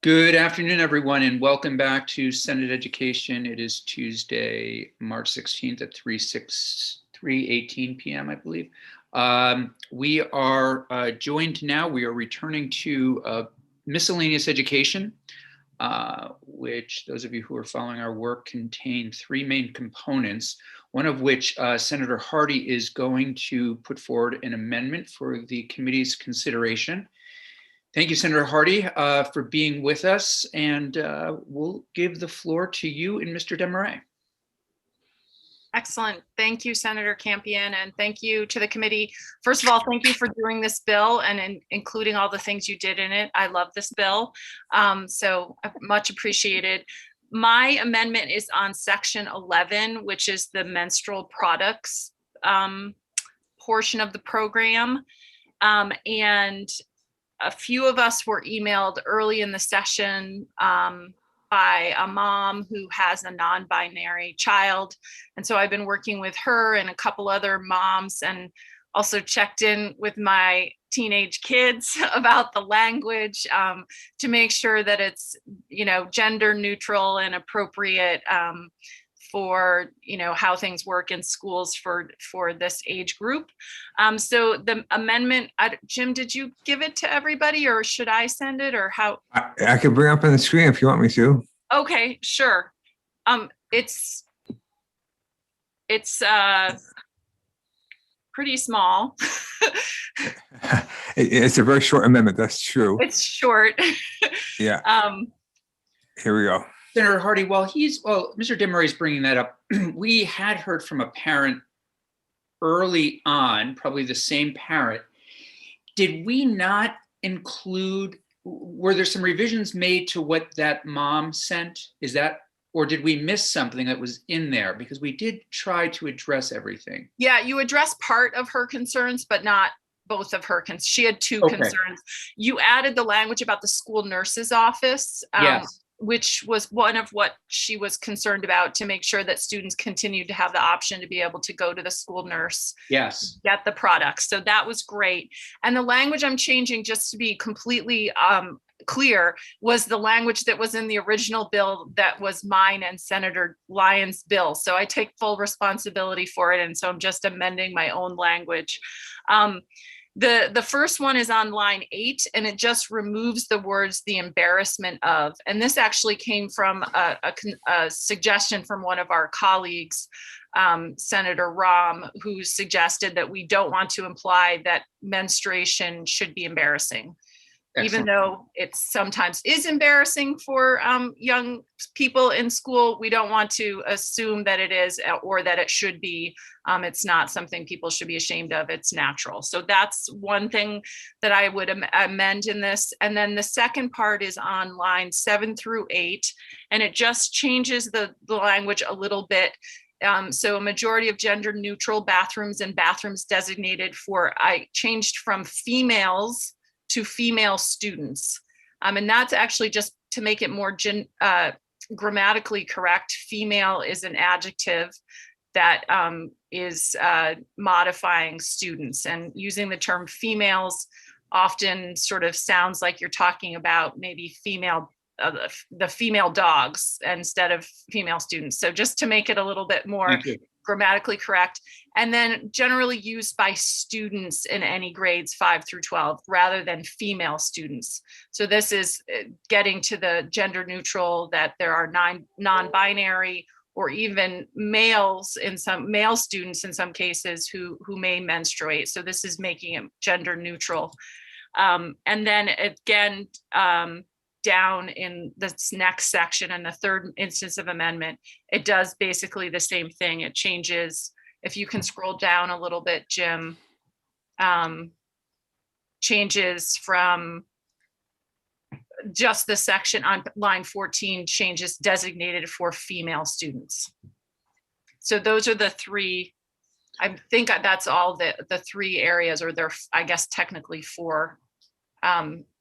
Good afternoon, everyone, and welcome back to Senate Education. It is Tuesday, March 16th at 3:18 p.m., I believe. We are joined now. We are returning to miscellaneous education, which those of you who are following our work contain three main components, one of which Senator Hardy is going to put forward an amendment for the committee's consideration. Thank you, Senator Hardy, for being with us, and we'll give the floor to you and Mr. Desmarais. Excellent. Thank you, Senator Campion, and thank you to the committee. First of all, thank you for doing this bill and including all the things you did in it. I love this bill, so much appreciated. My amendment is on section 11, which is the menstrual products portion of the program, and a few of us were emailed early in the session by a mom who has a non-binary child. And so I've been working with her and a couple other moms, and also checked in with my teenage kids about the language to make sure that it's, gender neutral and appropriate for how things work in schools for this age group. So the amendment, Jim, did you give it to everybody, or should I send it, or how? I can bring up on the screen if you want me to. Okay, sure. It's pretty small. It's a very short amendment. That's true. It's short. Yeah. Here we go. Senator Hardy, while Mr. Desmarais is bringing that up, we had heard from a parent early on, probably the same parent. Did we not include, were there some revisions made to what that mom sent? Or did we miss something that was in there? Because we did try to address everything. Yeah, you addressed part of her concerns, but not both of her concerns. She had two concerns. You added the language about the school nurse's office. Yes. Which was one of what she was concerned about, to make sure that students continued to have the option to be able to go to the school nurse, yes, get the products. So that was great. And the language I'm changing, just to be completely clear, was the language that was in the original bill that was mine and Senator Lyons' bill. So I take full responsibility for it. And so I'm just amending my own language. The first one is on line 8, and it just removes the words "the embarrassment of." And this actually came from a suggestion from one of our colleagues, Senator Rahm, who suggested that we don't want to imply that menstruation should be embarrassing. Excellent. Even though it sometimes is embarrassing for young people in school, we don't want to assume that it is, or that it should be. It's not something people should be ashamed of. It's natural. So that's one thing that I would amend in this. And then the second part is on line 7 through 8, and it just changes the language a little bit. So a majority of gender neutral bathrooms and bathrooms designated for, I changed from females to female students. And that's actually just to make it more grammatically correct. Female is an adjective that is modifying students, and using the term females often sort of sounds like you're talking about maybe the female dogs instead of female students. So just to make it a little bit more grammatically correct, and then generally used by students in any grades 5 through 12 rather than female students. So this is getting to the gender neutral, that there are non-binary or even male students in some cases who may menstruate. So this is making it gender neutral. And then again, down in this next section, and the third instance of amendment, it does basically the same thing. It changes, if you can scroll down a little bit, Jim, changes from just the section on line 14, changes designated for female students. So those are the three, I think that's all the three areas, or they're, I guess, technically 4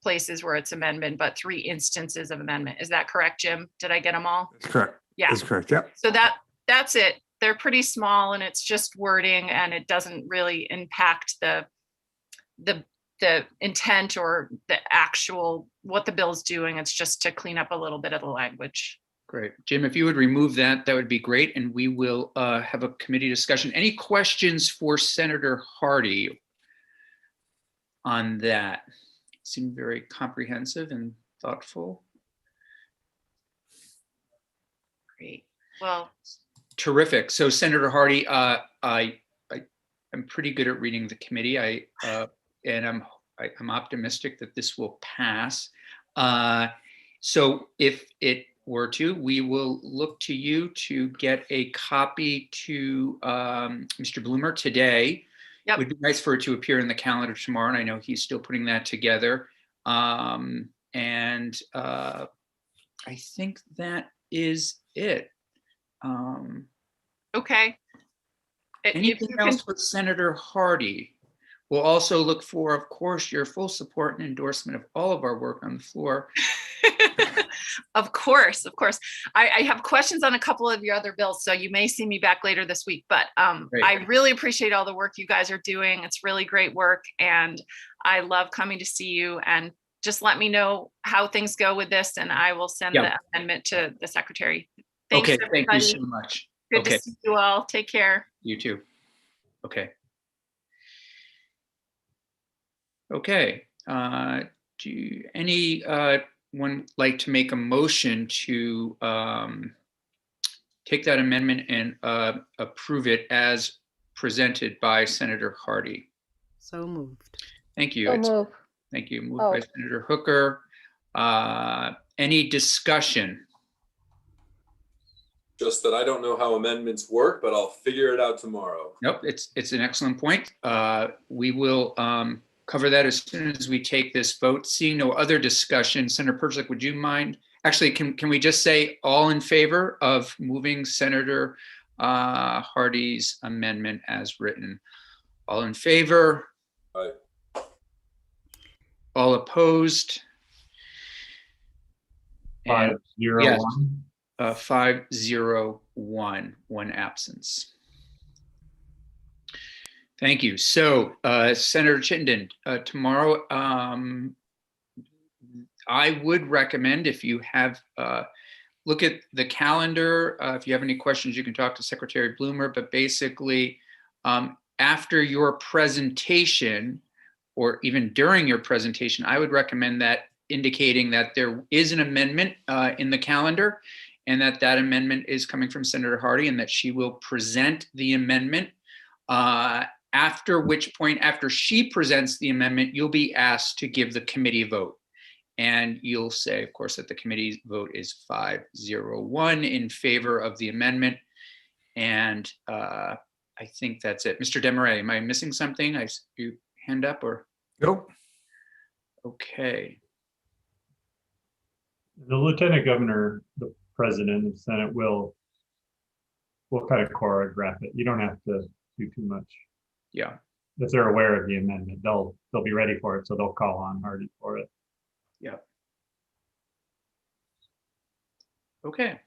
places where it's amendment, but 3 instances of amendment. Is that correct, Jim? Did I get them all? That's correct. Yeah. That's correct. Yeah. So that's it. They're pretty small, and it's just wording, and it doesn't really impact the the intent or the actual, what the bill's doing. It's just to clean up a little bit of the language. Great. Jim, if you would remove that, that would be great. And we will have a committee discussion. Any questions for Senator Hardy on that? Seemed very comprehensive and thoughtful. Great. Well, terrific. So Senator Hardy, I'm pretty good at reading the committee. And I'm optimistic that this will pass. So if it were to, we will look to you to get a copy to Mr. Bloomer today. Yep. It would be nice for it to appear in the calendar tomorrow, and I know he's still putting that together. I think that is it. okay. Anything else with Senator Hardy? We'll also look for, of course, your full support and endorsement of all of our work on the floor. Of course. I have questions on a couple of your other bills, so you may see me back later this week, but I really appreciate all the work you guys are doing. It's really great work, and I love coming to see you. And just let me know how things go with this, and I will send the amendment to the secretary. Thanks, okay, everybody. thank you so much. Good to see you all. Take care. You too. Okay. Do anyone like to make a motion to take that amendment and approve it as presented by Senator Hardy? So moved. Thank you. Thank you. Moved Oh. by Senator Hooker. Any discussion? Just that I don't know how amendments work, but I'll figure it out tomorrow. Nope, it's an excellent point. We will cover that as soon as we take this vote. Seeing no other discussion, Senator Perchlik, would you mind? Actually, can we just say all in favor of moving Senator Hardy's amendment as written? All in favor? Aye. All opposed? 501. Yes. 501, one absence. Thank you. So Senator Chittenden, tomorrow, I would recommend, if you have, look at the calendar. If you have any questions, you can talk to Secretary Bloomer, but basically after your presentation, or even during your presentation, I would recommend that indicating that there is an amendment in the calendar, and that amendment is coming from Senator Hardy, and that she will present the amendment. After which point, after she presents the amendment, you'll be asked to give the committee a vote. And you'll say, of course, that the committee's vote is 501 in favor of the amendment. And I think that's it. Mr. Demarais, am I missing something? You hand up or? Nope. Okay. The Lieutenant Governor, the President of the Senate will kind of choreograph it. You don't have to do too much. Yeah. If they're aware of the amendment, they'll be ready for it, so they'll call on Hardy for it. Yeah. Okay.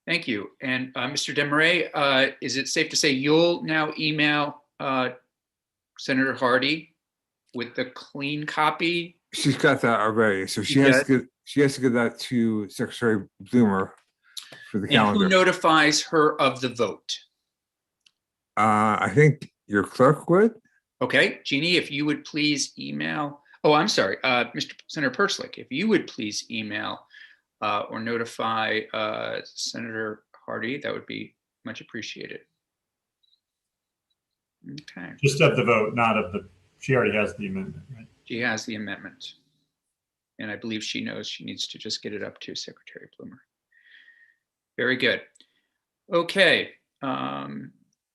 Thank you. And Mr. Demarais, is it safe to say you'll now email Senator Hardy with the clean copy? She's got that already, so she has to give that to Secretary Bloomer for the And calendar. who notifies her of the vote? I think your clerk would. Okay, Jeannie, if you would please email. Oh, I'm sorry, Mr. Senator Perchlik, if you would please email or notify Senator Hardy, that would be much appreciated. Okay. Just of the vote, not of the. She already has the amendment, right? She has the amendment. And I believe she knows she needs to just get it up to Secretary Bloomer. Very good. Okay.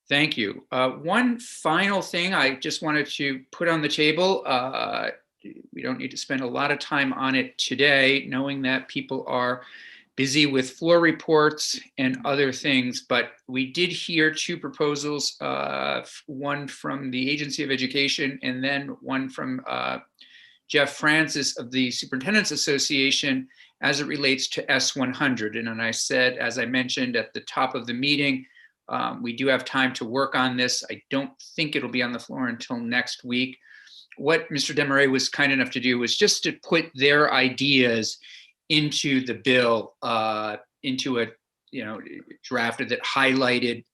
Thank you. One final thing I just wanted to put on the table. We don't need to spend a lot of time on it today, knowing that people are busy with floor reports and other things, but we did hear two proposals, one from the Agency of Education and then one from Jeff Francis of the Superintendent's Association as it relates to S100. And I said, as I mentioned at the top of the meeting, we do have time to work on this. I don't think it'll be on the floor until next week. what Mr. Demaray was kind enough to do was just to put their ideas into the bill, into a draft that highlighted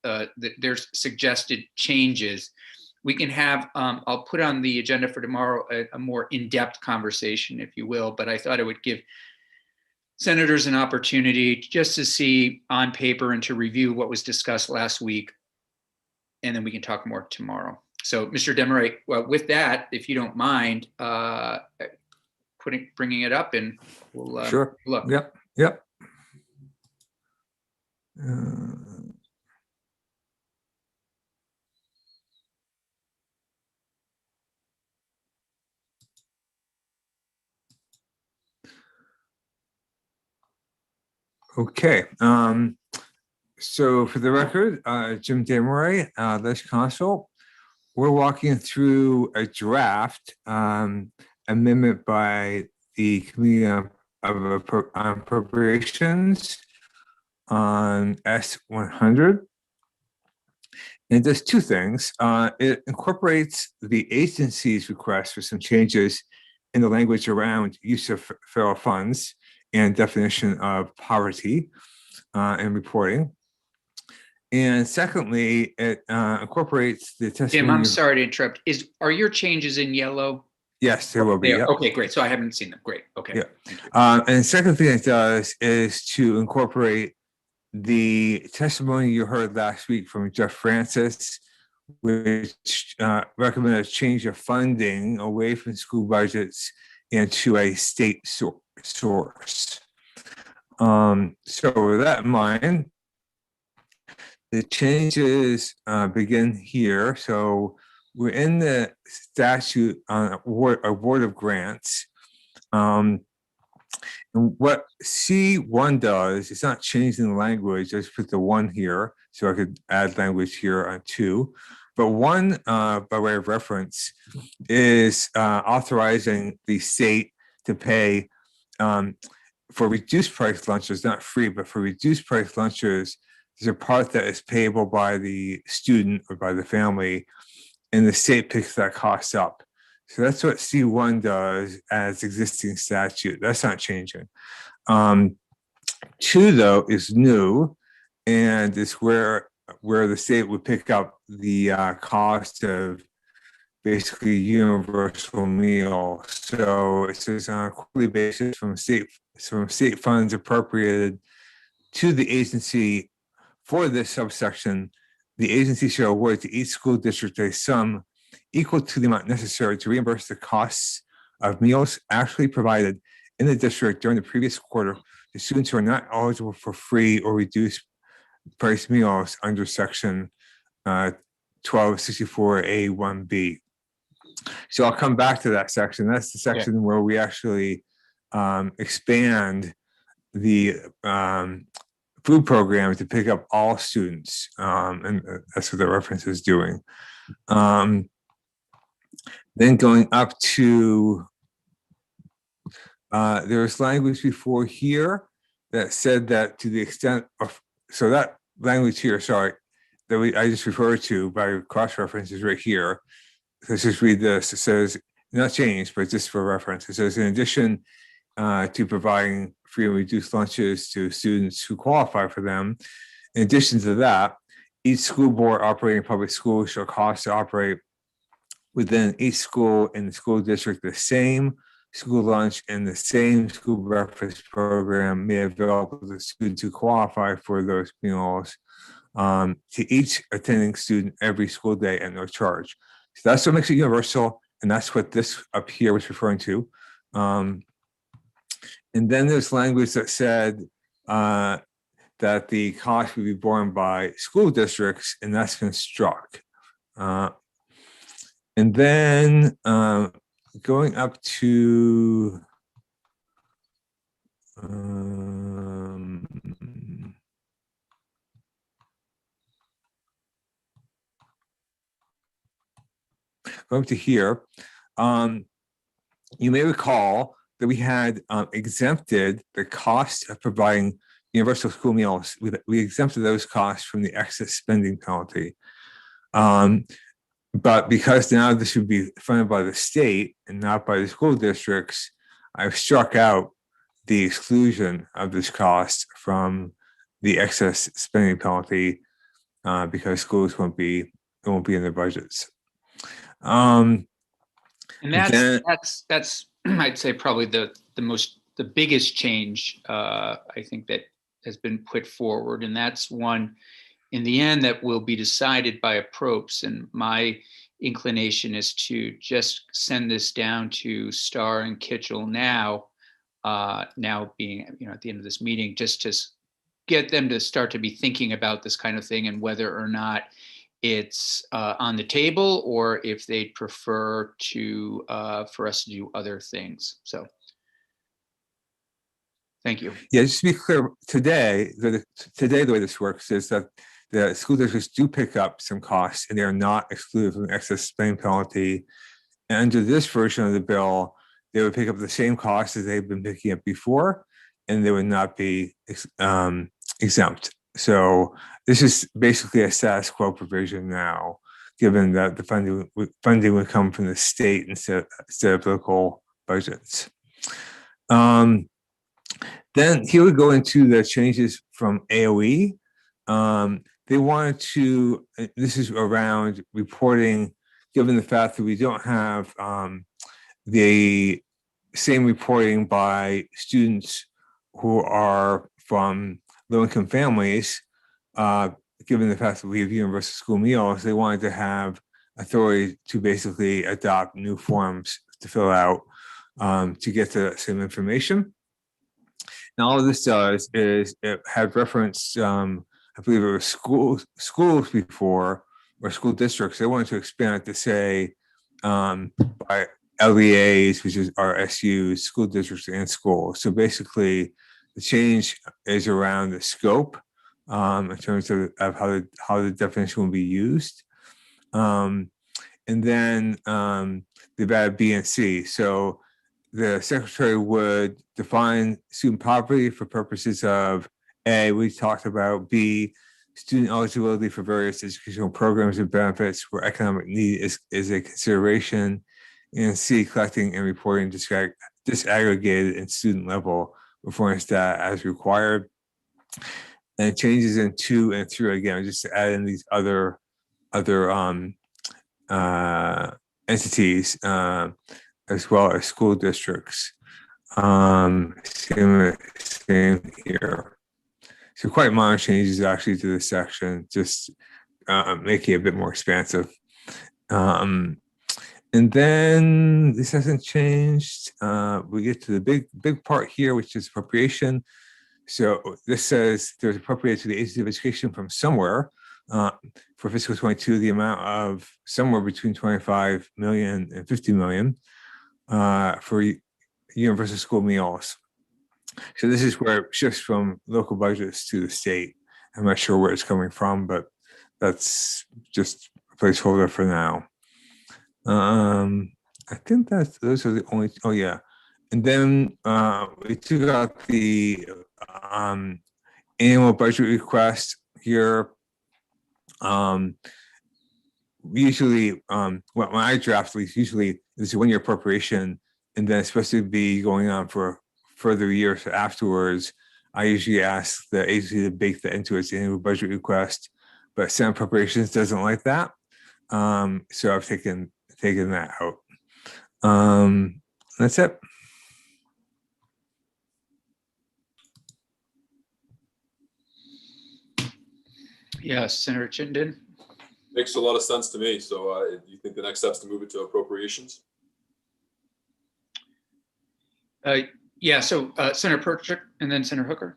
their suggested changes. We can have, I'll put on the agenda for tomorrow a more in-depth conversation, if you will, but I thought it would give senators an opportunity just to see on paper and to review what was discussed last week. And then we can talk more tomorrow. So Mr. Demaray, well, with that, if you don't mind, bringing it up, and we'll Sure. look. Yep. Okay. So for the record, Jim Demaray, Legislative Counsel, we're walking through a draft amendment by the Committee on Appropriations on S-100. And it does two things. It incorporates the agency's request for some changes in the language around use of federal funds and definition of poverty and reporting. And secondly, it incorporates the testimony. Jim, I'm sorry to interrupt. Are your changes in yellow? Yes, there will be. Yep. Okay, great. So I haven't seen them. Great. Okay. Yeah. And the second thing it does is to incorporate the testimony you heard last week from Jeff Francis, which recommended a change of funding away from school budgets and to a state source. So with that in mind, the changes begin here. So we're in the statute on award of grants. And what C1 does, it's not changing the language. I just put the 1 here, so I could add language here on 2. But 1, by way of reference, is authorizing the state to pay for reduced price lunches, not free, but for reduced price lunches. There's a part that is payable by the student or by the family, and the state picks that cost up. So that's what C1 does as existing statute. That's not changing. 2, though, is new, and it's where the state would pick up the cost of basically universal meal. So it says on a quarterly basis from state funds appropriated to the agency for this subsection, the agency shall award to each school district a sum equal to the amount necessary to reimburse the costs of meals actually provided in the district during the previous quarter to students who are not eligible for free or reduced price meals under section 1264A1B. So I'll come back to that section. That's the section where we actually expand the food program to pick up all students, and that's what the reference is doing. Then going up to, there's language before here that said that to the extent of, so that language here, sorry, that I just referred to by cross-reference is right here. Let's just read this. It says, not changed, but just for reference. It says, in addition to providing free and reduced lunches to students who qualify for them, in addition to that, each school board operating public schools shall cost to operate within each school in the school district the same school lunch and the same school breakfast program may available to students who qualify for those meals to each attending student every school day at no charge. So that's what makes it universal, and that's what this up here was referring to. And then there's language that said that the cost would be borne by school districts, and that's been struck. And then going up to here, you may recall that we had exempted the cost of providing universal school meals. We exempted those costs from the excess spending penalty. But because now this should be funded by the state and not by the school districts, I've struck out the exclusion of this cost from the excess spending penalty because schools won't be in their budgets. And then- that's I'd say probably the biggest change I think that has been put forward, and that's one in the end that will be decided by approps. And my inclination is to just send this down to Starr and Kitchell now being at the end of this meeting, just to get them to start to be thinking about this kind of thing and whether or not it's on the table, or if they'd prefer to for us to do other things. So thank you. Yeah, just to be clear, today the way this works is that the school districts do pick up some costs and they are not excluded from the excess spending penalty. And under this version of the bill, they would pick up the same costs as they've been picking up before, and they would not be exempt. So this is basically a status quo provision now, given that the funding would come from the state instead of local budgets. Then here we go into the changes from AOE. They wanted to, this is around reporting, given the fact that we don't have the same reporting by students who are from low-income families, given the fact that we have universal school meals, they wanted to have authority to basically adopt new forms to fill out to get to that same information. And all of this does is it had referenced, I believe it was schools before, or school districts. They wanted to expand it to say by LEAs, which is our SUs, school districts and schools. So basically, the change is around the scope in terms of how the definition will be used. And then they've added B and C. So the secretary would define student poverty for purposes of A, we talked about, B, student eligibility for various educational programs and benefits where economic need is a consideration, and C, collecting and reporting disaggregated and student level performance data as required. And changes in 2 and 3 again, just to add in these other entities as well as school districts. Same here. So quite minor changes actually to this section, just making it a bit more expansive. And then this hasn't changed. We get to the big part here, which is appropriation. So this says there's appropriated to the Agency of Education from somewhere for fiscal 22, the amount of somewhere between 25 million and 50 million for universal school meals. So this is where it shifts from local budgets to the state. I'm not sure where it's coming from, but that's just a placeholder for now. I think those are the only, oh yeah. And then we took out the annual budget request here. Usually, when I draft these, usually there's a 1-year appropriation, and then it's supposed to be going on for further years afterwards. I usually ask the agency to bake that into its annual budget request, but Senate Appropriations doesn't like that. So I've taken that out. That's it. Yes, Senator Chittenden. Makes a lot of sense to me. So do you think the next step's to move it to appropriations? Yeah, so Senator Perchik and then Senator Hooker.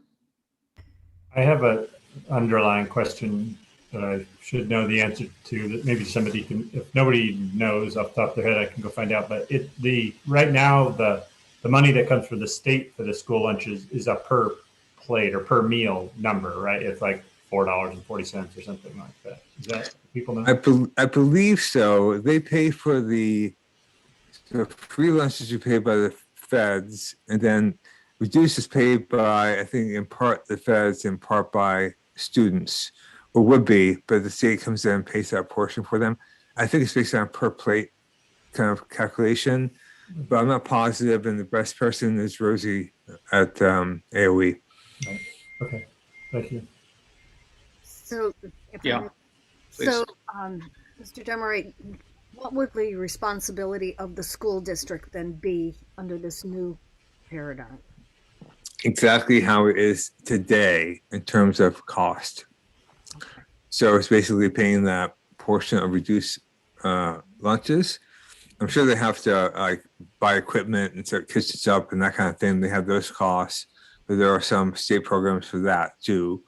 I have an underlying question that I should know the answer to, that maybe somebody can, if nobody knows off the top of their head, I can go find out. But right now, the money that comes from the state for the school lunches is a per plate or per meal number, right? It's like $4.40 or something like that. Is that people know? I believe so. They pay for the free lunches you pay by the feds, and then reduced is paid by, I think, in part the feds, in part by students, or would be, but the state comes in and pays that portion for them. I think it's based on a per plate kind of calculation, but I'm not positive. And the best person is Rosie at AOE. Right. Okay, thank you. So, if I Yeah, may- please. so, Mr. Demery, what would the responsibility of the school district then be under this new paradigm? Exactly how it is today in terms of cost. Okay. So it's basically paying that portion of reduced lunches. I'm sure they have to like buy equipment and set kitchens up and that kind of thing. They have those costs, but there are some state programs for that too.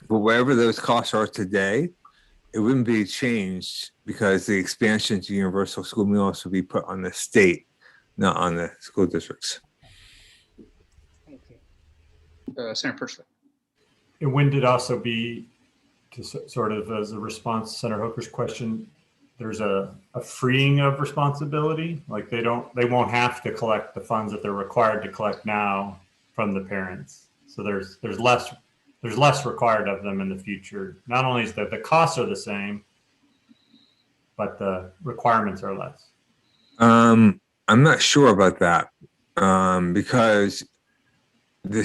But wherever those costs are today, it wouldn't be changed because the expansion to universal school meals would be put on the state, not on the school districts. Thank you. Senator Pursley. And wouldn't it also be, to sort of as a response to Senator Hooker's question, there's a freeing of responsibility? Like they won't have to collect the funds that they're required to collect now from the parents. So there's less required of them in the future. Not only is that the costs are the same, but the requirements are less. I'm not sure about that because the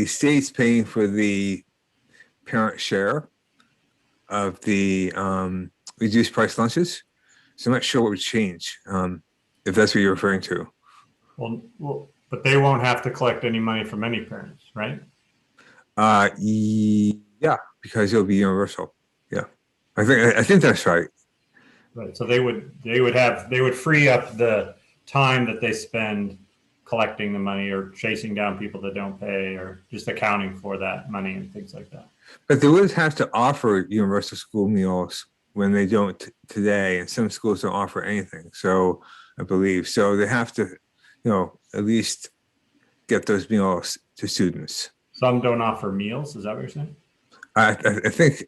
state's paying for the parent share of the reduced price lunches. So I'm not sure what would change if that's what you're referring to. Well, but they won't have to collect any money from any parents, right? Yeah, because it'll be universal. Yeah, I think that's right. Right. So they would free up the time that they spend collecting the money or chasing down people that don't pay or just accounting for that money and things like that. But they would have to offer universal school meals when they don't today, and some schools don't offer anything. So I believe so they have to, at least get those meals to students. Some don't offer meals. Is that what you're saying? I think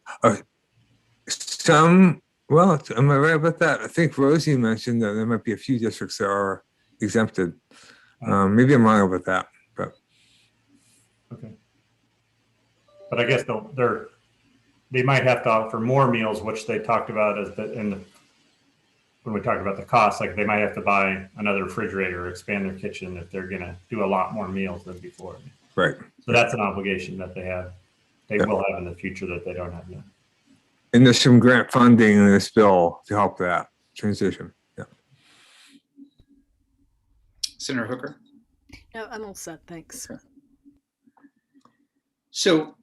some. Well, am I right about that? I think Rosie mentioned that there might be a few districts that are exempted. Maybe I'm wrong about that, but okay. But I guess they might have to offer more meals, which they talked about when we talked about the cost. Like they might have to buy another refrigerator or expand their kitchen if they're going to do a lot more meals than before. right. So that's an obligation that they have. They Yeah. will have in the future that they don't have now. And there's some grant funding in this bill to help that transition. Yeah. Senator Hooker. No, I'm all set. Thanks. Okay. So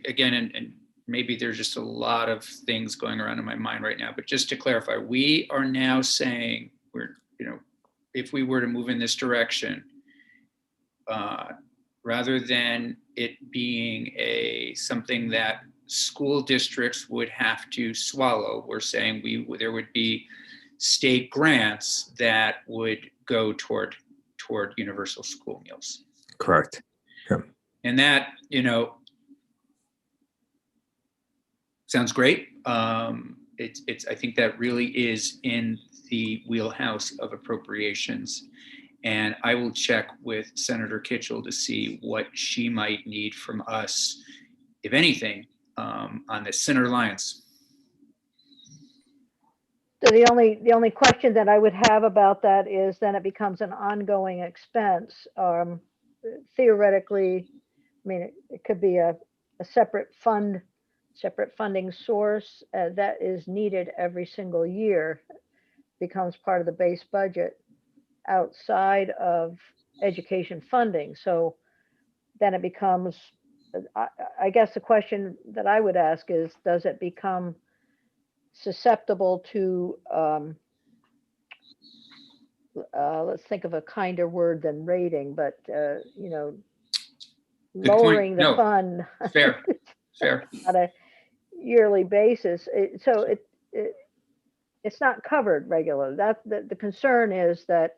again, and maybe there's just a lot of things going around in my mind right now, but just to clarify, we are now saying if we were to move in this direction, rather than it being something that school districts would have to swallow, we're saying there would be state grants that would go toward universal school meals. Correct. Yeah. And that, sounds great. I think that really is in the wheelhouse of appropriations. And I will check with Senator Kitchell to see what she might need from us, if anything, on this. Senator Lyons. So the only question that I would have about that is then it becomes an ongoing expense. Theoretically, I mean, it could be a separate funding source that is needed every single year, becomes part of the base budget outside of education funding. So then it becomes, I guess the question that I would ask is, does it become susceptible to, let's think of a kinder word than rating, but, lowering the fund. Fair. On a yearly basis. It's not covered regularly. The concern is that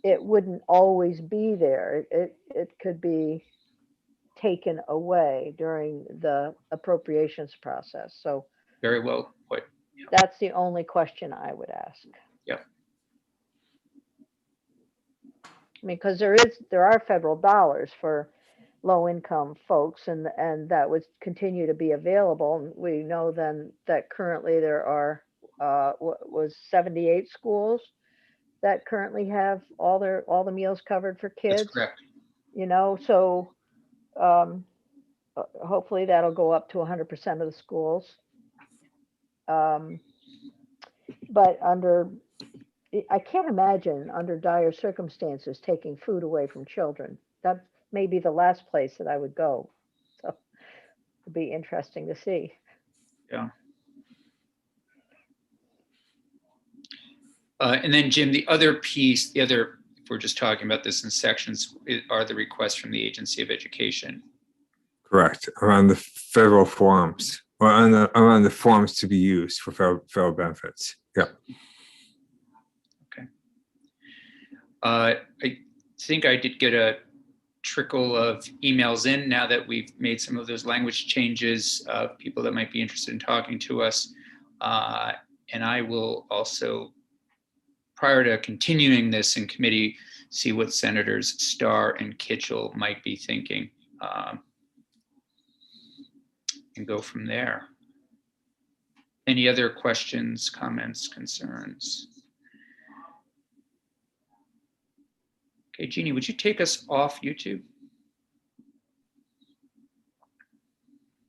it wouldn't always be there. It could be taken away during the appropriations process. So Very well put. Yeah. That's the only question I would ask. Yeah. I mean, because there are federal dollars for low-income folks, and that would continue to be available. And we know then that currently there are, was 78 schools that currently have all the meals covered for That's kids, correct. you know, so hopefully that'll go up to 100% of the schools. But I can't imagine under dire circumstances taking food away from children. That may be the last place that I would go. So it'd be interesting to see. Yeah. And then Jim, the other piece, if we're just talking about this in sections, are the requests from the Agency of Education. Correct. Around the federal forms, or around the forms to be used for federal benefits. Yeah. Okay. I think I did get a trickle of emails in now that we've made some of those language changes of people that might be interested in talking to us. And I will also, prior to continuing this in committee, see what Senators Starr and Kitchell might be thinking, and go from there. Any other questions, comments, concerns? Okay, Jeannie, would you take us off YouTube?